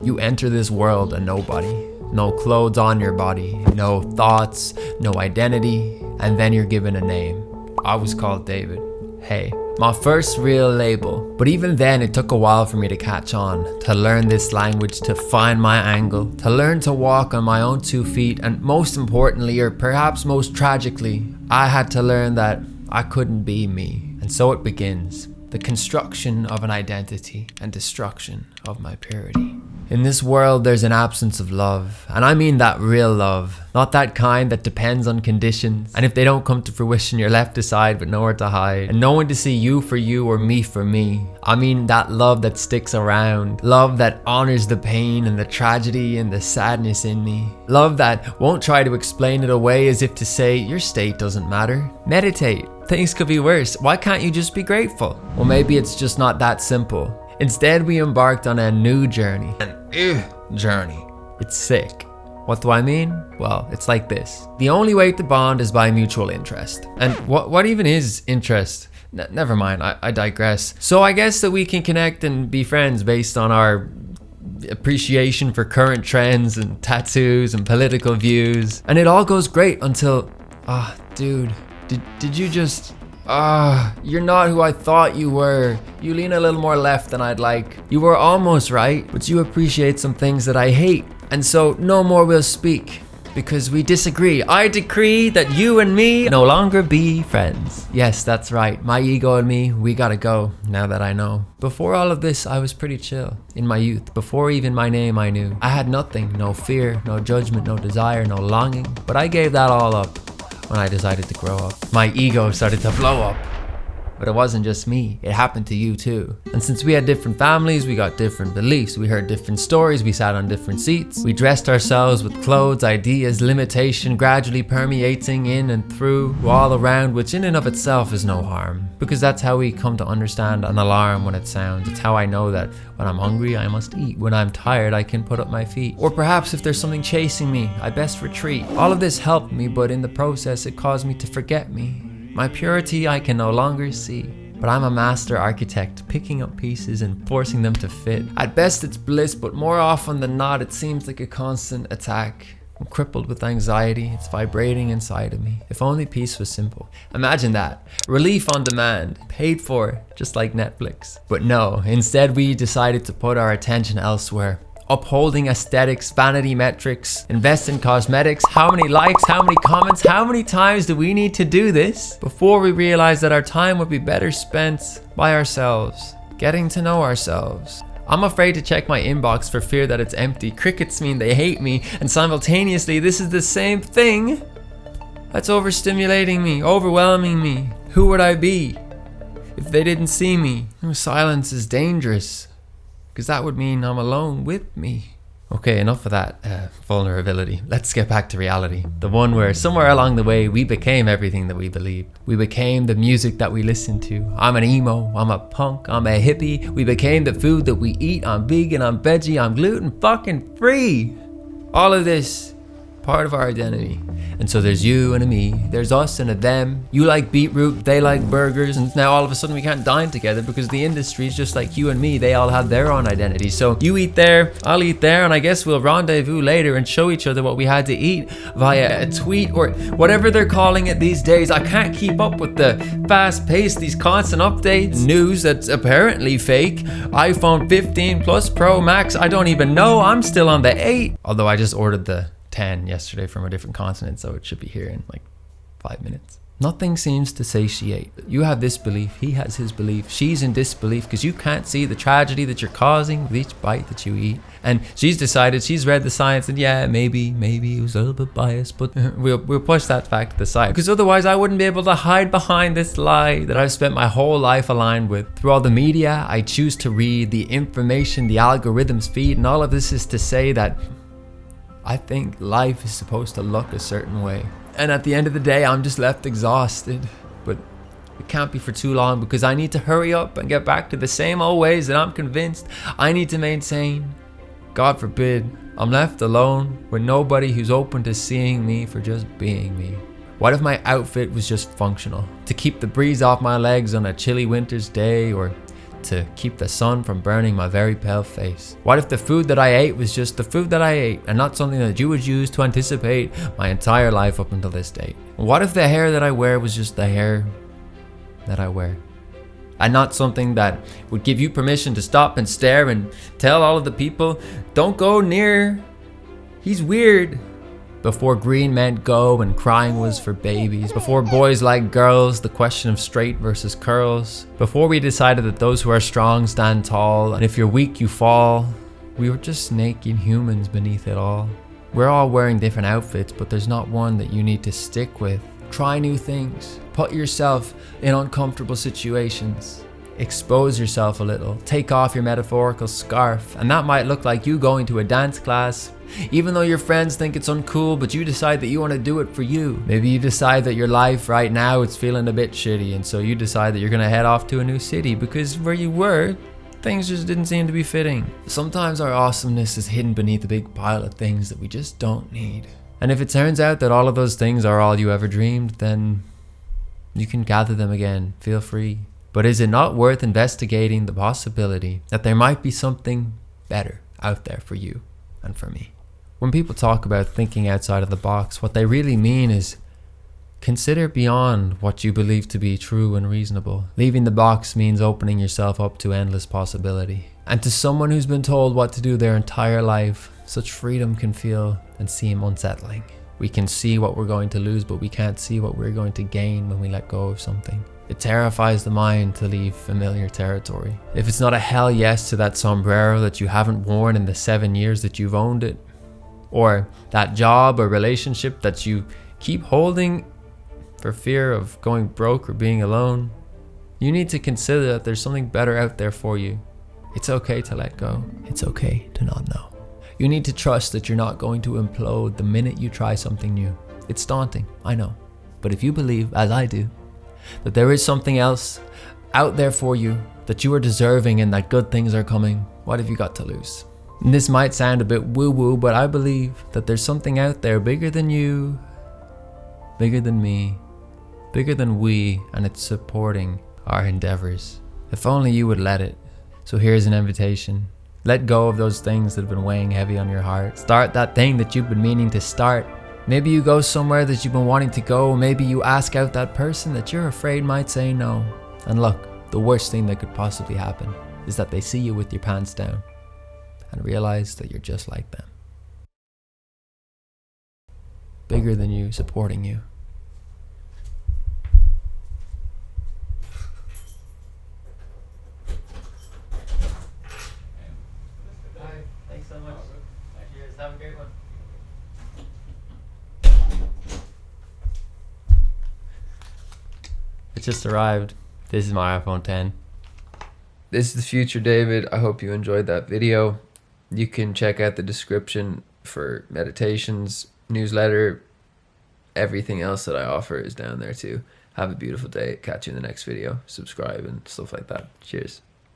You enter this world a nobody. No clothes on your body, no thoughts, no identity, and then you're given a name. I was called David. Hey, my first real label. But even then, it took a while for me to catch on, to learn this language, to find my angle, to learn to walk on my own 2 feet, and most importantly, or perhaps most tragically, I had to learn that I couldn't be me. And so it begins, the construction of an identity and destruction of my purity. In this world, there's an absence of love. And I mean that real love. Not that kind that depends on conditions. And if they don't come to fruition, you're left aside with nowhere to hide. And no one to see you for you or me for me. I mean that love that sticks around. Love that honors the pain and the tragedy and the sadness in me. Love that won't try to explain it away as if to say, your state doesn't matter. Meditate. Things could be worse. Why can't you just be grateful? Well, maybe it's just not that simple. Instead, we embarked on a new journey. Journey. It's sick. What do I mean? Well, it's like this. The only way to bond is by mutual interest. And what even is interest? Never mind, I digress. So I guess that we can connect and be friends based on our appreciation for current trends and tattoos and political views. And it all goes great until, dude, did you just... you're not who I thought you were. You lean a little more left than I'd like. You were almost right, but you appreciate some things that I hate. And so no more will speak, because we disagree. I decree that you and me no longer be friends. Yes, that's right. My ego and me, we gotta go, now that I know. Before all of this, I was pretty chill. In my youth, before even my name I knew. I had nothing, no fear, no judgment, no desire, no longing. But I gave that all up when I decided to grow up. My ego started to blow up. But it wasn't just me, it happened to you too. And since we had different families, we got different beliefs, we heard different stories, we sat on different seats. We dressed ourselves with clothes, ideas, limitation, gradually permeating in and through, all around, which in and of itself is no harm. Because that's how we come to understand an alarm when it sounds. It's how I know that when I'm hungry, I must eat. When I'm tired, I can put up my feet. Or perhaps if there's something chasing me, I best retreat. All of this helped me, but in the process, it caused me to forget me. My purity I can no longer see, but I'm a master architect, picking up pieces and forcing them to fit. At best it's bliss, but more often than not it seems like a constant attack. I'm crippled with anxiety, it's vibrating inside of me. If only peace was simple. Imagine that, relief on demand, paid for, just like Netflix. But no, instead we decided to put our attention elsewhere. Upholding aesthetics, vanity metrics, invest in cosmetics. How many likes, how many comments, how many times do we need to do this before we realize that our time would be better spent by ourselves, getting to know ourselves? I'm afraid to check my inbox for fear that it's empty. Crickets mean they hate me, and simultaneously this is the same thing that's overstimulating me, overwhelming me. Who would I be if they didn't see me? Silence is dangerous, because that would mean I'm alone with me. Okay, enough of that vulnerability. Let's get back to reality. The one where somewhere along the way we became everything that we believed. We became the music that we listened to. I'm an emo, I'm a punk, I'm a hippie. We became the food that we eat. I'm vegan, I'm veggie, I'm gluten fucking free. All of this, part of our identity. And so there's you and a me, there's us and a them. You like beetroot, they like burgers, and now all of a sudden we can't dine together because the industry is just like you and me. They all have their own identity. So you eat there, I'll eat there, and I guess we'll rendezvous later and show each other what we had to eat via a tweet or whatever they're calling it these days. I can't keep up with the fast pace, these constant updates, news that's apparently fake. iPhone 15 Plus Pro Max, I don't even know, I'm still on the 8. Although I just ordered the 10 yesterday from a different continent, so it should be here in like 5 minutes. Nothing seems to satiate. You have this belief, he has his belief, she's in disbelief because you can't see the tragedy that you're causing with each bite that you eat. And she's decided, she's read the science, and yeah, maybe it was a little bit biased, but we'll push that fact to the side, because otherwise I wouldn't be able to hide behind this lie that I've spent my whole life aligned with. Through all the media I choose to read, the information the algorithms feed, and all of this is to say that I think life is supposed to look a certain way. And at the end of the day, I'm just left exhausted. But it can't be for too long, because I need to hurry up and get back to the same old ways that I'm convinced I need to maintain. God forbid, I'm left alone with nobody who's open to seeing me for just being me. What if my outfit was just functional? To keep the breeze off my legs on a chilly winter's day, or to keep the sun from burning my very pale face? What if the food that I ate was just the food that I ate and not something that you would use to anticipate my entire life up until this date? What if the hair that I wear was just the hair that I wear, and not something that would give you permission to stop and stare and tell all of the people, don't go near, he's weird? Before green meant go and crying was for babies, before boys like girls, the question of straight versus curls, before we decided that those who are strong stand tall and if you're weak you fall, we were just naked humans beneath it all. We're all wearing different outfits, but there's not one that you need to stick with. Try new things, put yourself in uncomfortable situations, expose yourself a little, take off your metaphorical scarf, and that might look like you going to a dance class, even though your friends think it's uncool, but you decide that you want to do it for you. Maybe you decide that your life right now is feeling a bit shitty, and so you decide that you're going to head off to a new city because where you were, things just didn't seem to be fitting. Sometimes our awesomeness is hidden beneath a big pile of things that we just don't need. And if it turns out that all of those things are all you ever dreamed, then you can gather them again, feel free. But is it not worth investigating the possibility that there might be something better out there for you and for me? When people talk about thinking outside of the box, what they really mean is consider beyond what you believe to be true and reasonable. Leaving the box means opening yourself up to endless possibility. And to someone who's been told what to do their entire life, such freedom can feel and seem unsettling. We can see what we're going to lose, but we can't see what we're going to gain when we let go of something. It terrifies the mind to leave familiar territory. If it's not a hell yes to that sombrero that you haven't worn in the 7 years that you've owned it, or that job or relationship that you keep holding for fear of going broke or being alone, you need to consider that there's something better out there for you. It's okay to let go. It's okay to not know. You need to trust that you're not going to implode the minute you try something new. It's daunting, I know. But if you believe, as I do, that there is something else out there for you, that you are deserving and that good things are coming, what have you got to lose? And this might sound a bit woo-woo, but I believe that there's something out there bigger than you, bigger than me, bigger than we, and it's supporting our endeavors. If only you would let it. So here's an invitation. Let go of those things that have been weighing heavy on your heart. Start that thing that you've been meaning to start. Maybe you go somewhere that you've been wanting to go. Maybe you ask out that person that you're afraid might say no. And look, the worst thing that could possibly happen is that they see you with your pants down and realize that you're just like them. Bigger than you, supporting you. Alright, thanks so much. Cheers, have a great one. It just arrived. This is my iPhone 10. This is the future David. I hope you enjoyed that video. You can check out the description for meditations, newsletter, everything else that I offer is down there too. Have a beautiful day. Catch you in the next video. Subscribe and stuff like that. Cheers.